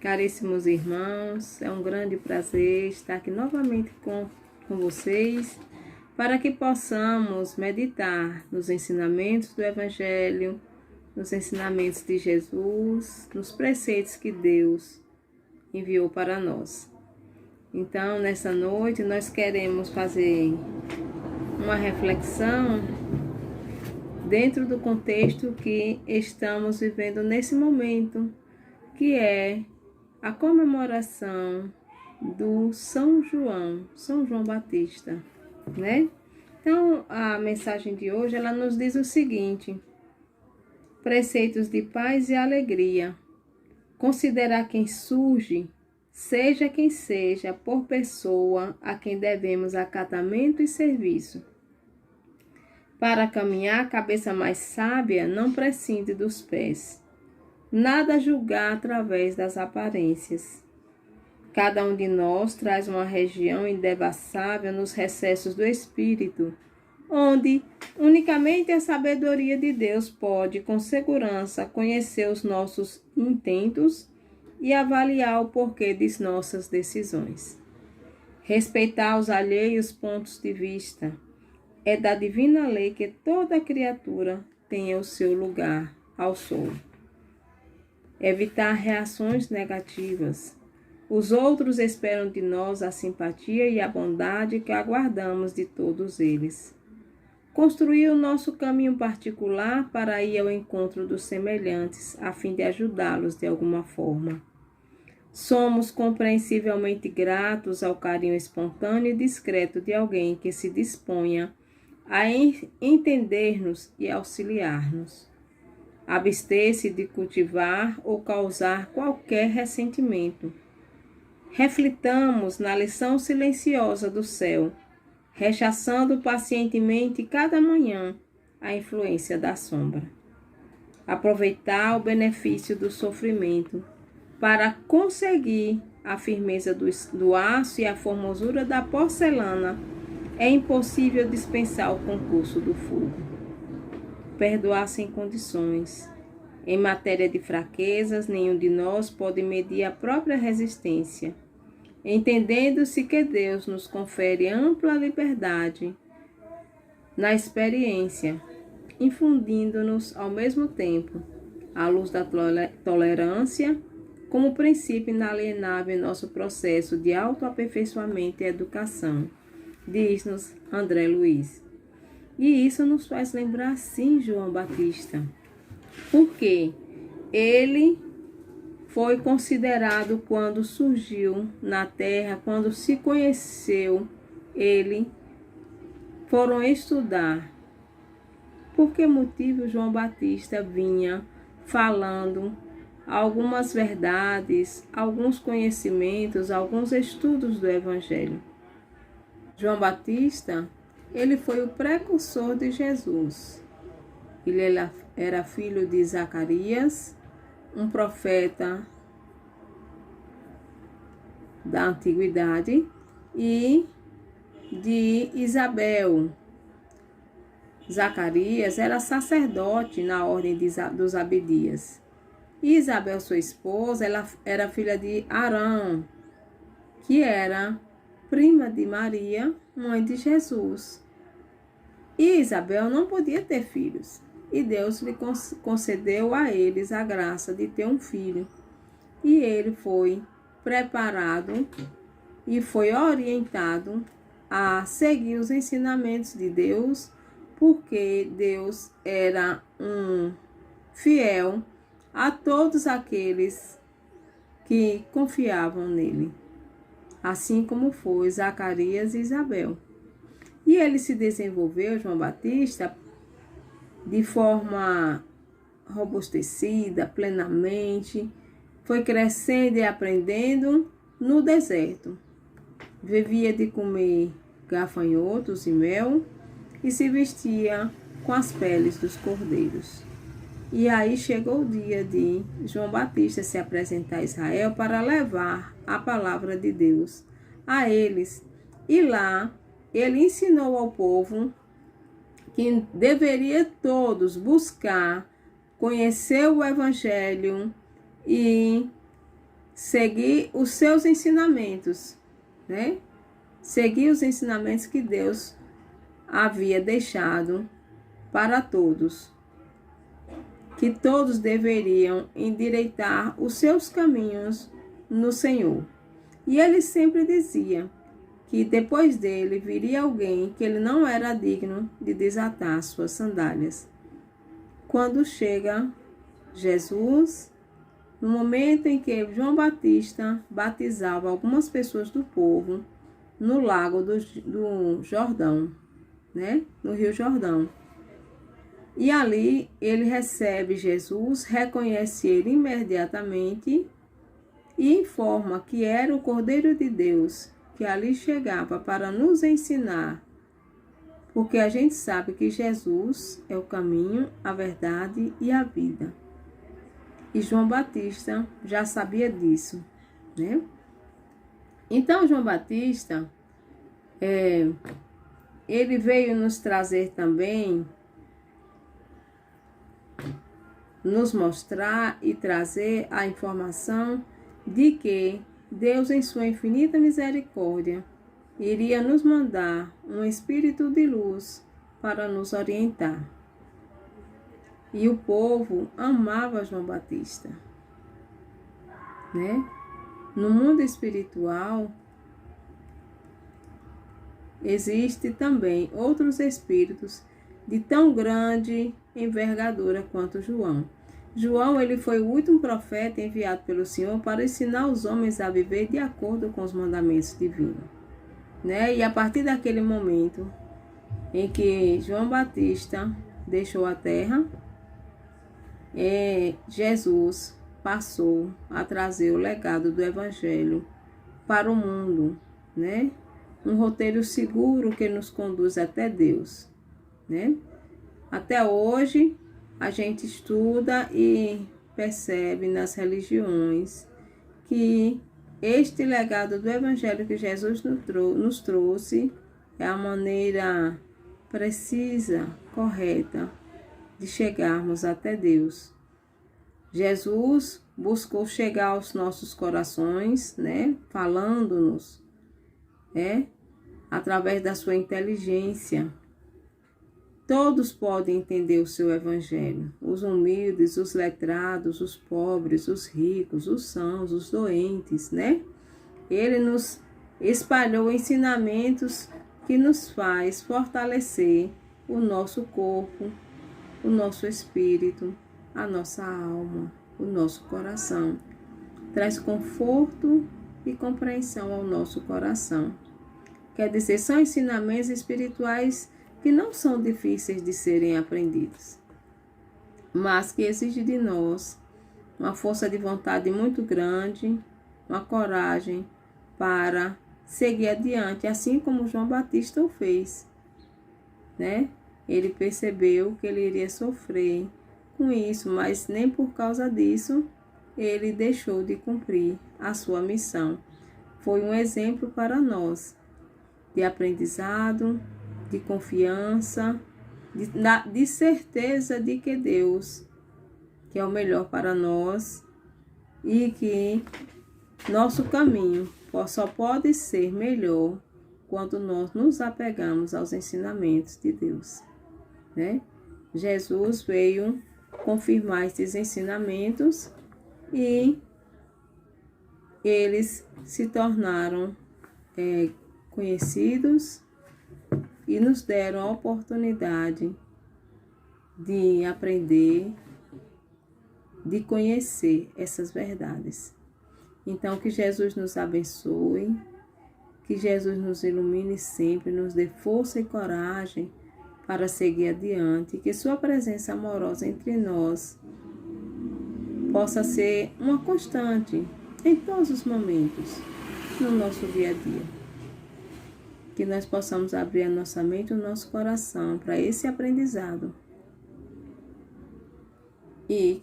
Caríssimos irmãos, é um grande prazer estar aqui novamente com vocês para que possamos meditar nos ensinamentos do Evangelho, nos ensinamentos de Jesus, nos preceitos que Deus enviou para nós. Então, nessa noite, nós queremos fazer uma reflexão dentro do contexto que estamos vivendo nesse momento, que é a comemoração do São João Batista, né? Então, a mensagem de hoje, ela nos diz o seguinte: preceitos de paz e alegria. Considerar quem surge, seja quem seja, por pessoa a quem devemos acatamento e serviço. Para caminhar, a cabeça mais sábia não prescinde dos pés. Nada julgar através das aparências. Cada um de nós traz uma região indevassável nos recessos do espírito, onde unicamente a sabedoria de Deus pode, com segurança, conhecer os nossos intentos e avaliar o porquê de nossas decisões. Respeitar os alheios pontos de vista. É da divina lei que toda criatura tenha o seu lugar ao sol. Evitar reações negativas. Os outros esperam de nós a simpatia e a bondade que aguardamos de todos eles. Construir o nosso caminho particular para ir ao encontro dos semelhantes, a fim de ajudá-los de alguma forma. Somos compreensivelmente gratos ao carinho espontâneo e discreto de alguém que se disponha a entender-nos e auxiliar-nos. Abster-se de cultivar ou causar qualquer ressentimento. Reflitamos na lição silenciosa do céu, rechaçando pacientemente cada manhã a influência da sombra. Aproveitar o benefício do sofrimento para conseguir a firmeza do aço e a formosura da porcelana. É impossível dispensar o concurso do fogo. Perdoar sem condições. Em matéria de fraquezas, nenhum de nós pode medir a própria resistência. Entendendo-se que Deus nos confere ampla liberdade na experiência, infundindo-nos ao mesmo tempo a luz da tolerância como princípio inalienável em nosso processo de autoaperfeiçoamento e educação, diz-nos André Luiz. E isso nos faz lembrar, sim, João Batista, porque ele foi considerado quando surgiu na terra, quando se conheceu, ele foram estudar. Por que motivo João Batista vinha falando algumas verdades, alguns conhecimentos, alguns estudos do Evangelho? João Batista, ele foi o precursor de Jesus. Ele era filho de Zacarias, um profeta da antiguidade, e de Isabel. Zacarias era sacerdote na ordem dos Abdias. E Isabel, sua esposa, ela era filha de Arão, que era prima de Maria, mãe de Jesus. E Isabel não podia ter filhos. E Deus lhe concedeu a eles a graça de ter um filho. E ele foi preparado e foi orientado a seguir os ensinamentos de Deus, porque Deus era fiel a todos aqueles que confiavam nele, assim como foi Zacarias e Isabel. E ele se desenvolveu, João Batista, de forma robustecida, plenamente, foi crescendo e aprendendo no deserto. Vivia de comer gafanhotos e mel e se vestia com as peles dos cordeiros. E aí chegou o dia de João Batista se apresentar a Israel para levar a palavra de Deus a eles. E lá ele ensinou ao povo que deveria todos buscar, conhecer o Evangelho e seguir os seus ensinamentos, né? Seguir os ensinamentos que Deus havia deixado para todos, que todos deveriam endireitar os seus caminhos no Senhor. E ele sempre dizia que depois dele viria alguém que ele não era digno de desatar suas sandálias. Quando chega Jesus, no momento em que João Batista batizava algumas pessoas do povo no lago do Jordão, né? No Rio Jordão. E ali ele recebe Jesus, reconhece ele imediatamente e informa que era o Cordeiro de Deus que ali chegava para nos ensinar, porque a gente sabe que Jesus é o caminho, a verdade e a vida. E João Batista já sabia disso, né? Então, João Batista, ele veio nos trazer também, nos mostrar e trazer a informação de que Deus, em sua infinita misericórdia, iria nos mandar um espírito de luz para nos orientar. E o povo amava João Batista, né? No mundo espiritual, existe também outros espíritos de tão grande envergadura quanto João. João, ele foi o último profeta enviado pelo Senhor para ensinar os homens a viver de acordo com os mandamentos divinos, né? E a partir daquele momento em que João Batista deixou a terra, Jesus passou a trazer o legado do Evangelho para o mundo, né? Um roteiro seguro que nos conduz até Deus, né? Até hoje, a gente estuda e percebe nas religiões que este legado do Evangelho que Jesus nos trouxe é a maneira precisa, correta de chegarmos até Deus. Jesus buscou chegar aos nossos corações, né? Falando-nos, através da sua inteligência. Todos podem entender o seu evangelho. Os humildes, os letrados, os pobres, os ricos, os sãos, os doentes, né? Ele nos espalhou ensinamentos que nos faz fortalecer o nosso corpo, o nosso espírito, a nossa alma, o nosso coração. Traz conforto e compreensão ao nosso coração. Quer dizer, são ensinamentos espirituais que não são difíceis de serem aprendidos, mas que exigem de nós uma força de vontade muito grande, uma coragem para seguir adiante, assim como João Batista o fez, né? Ele percebeu que ele iria sofrer com isso, mas nem por causa disso ele deixou de cumprir a sua missão. Foi um exemplo para nós de aprendizado, de confiança, de certeza de que Deus, que é o melhor para nós e que nosso caminho só pode ser melhor quando nós nos apegamos aos ensinamentos de Deus, né? Jesus veio confirmar esses ensinamentos e eles se tornaram conhecidos e nos deram a oportunidade de aprender, de conhecer essas verdades. Então, que Jesus nos abençoe, que Jesus nos ilumine sempre, nos dê força e coragem para seguir adiante, que sua presença amorosa entre nós possa ser uma constante em todos os momentos no nosso dia a dia. Que nós possamos abrir a nossa mente e o nosso coração para esse aprendizado e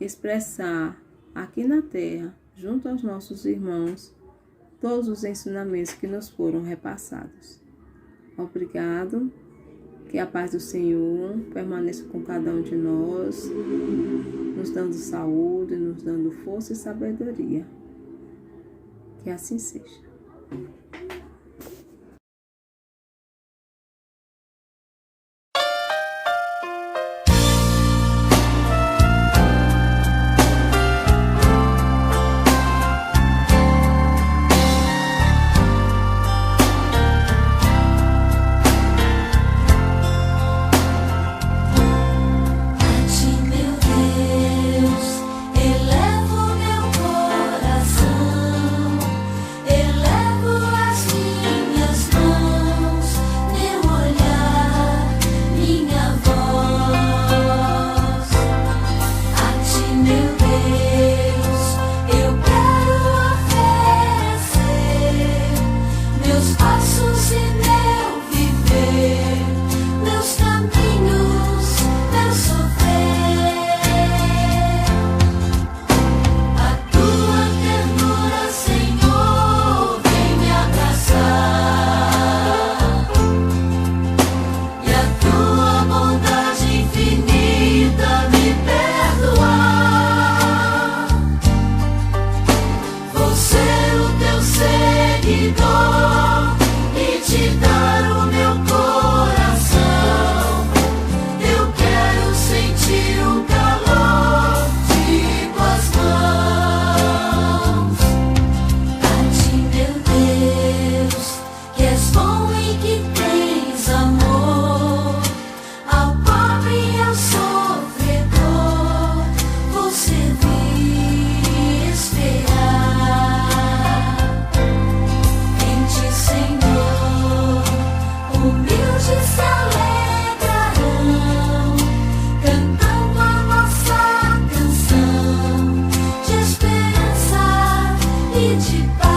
expressar aqui na terra, junto aos nossos irmãos, todos os ensinamentos que nos foram repassados. Obrigado, que a paz do Senhor permaneça com cada um de nós, nos dando saúde, nos dando força e sabedoria. Que assim seja. De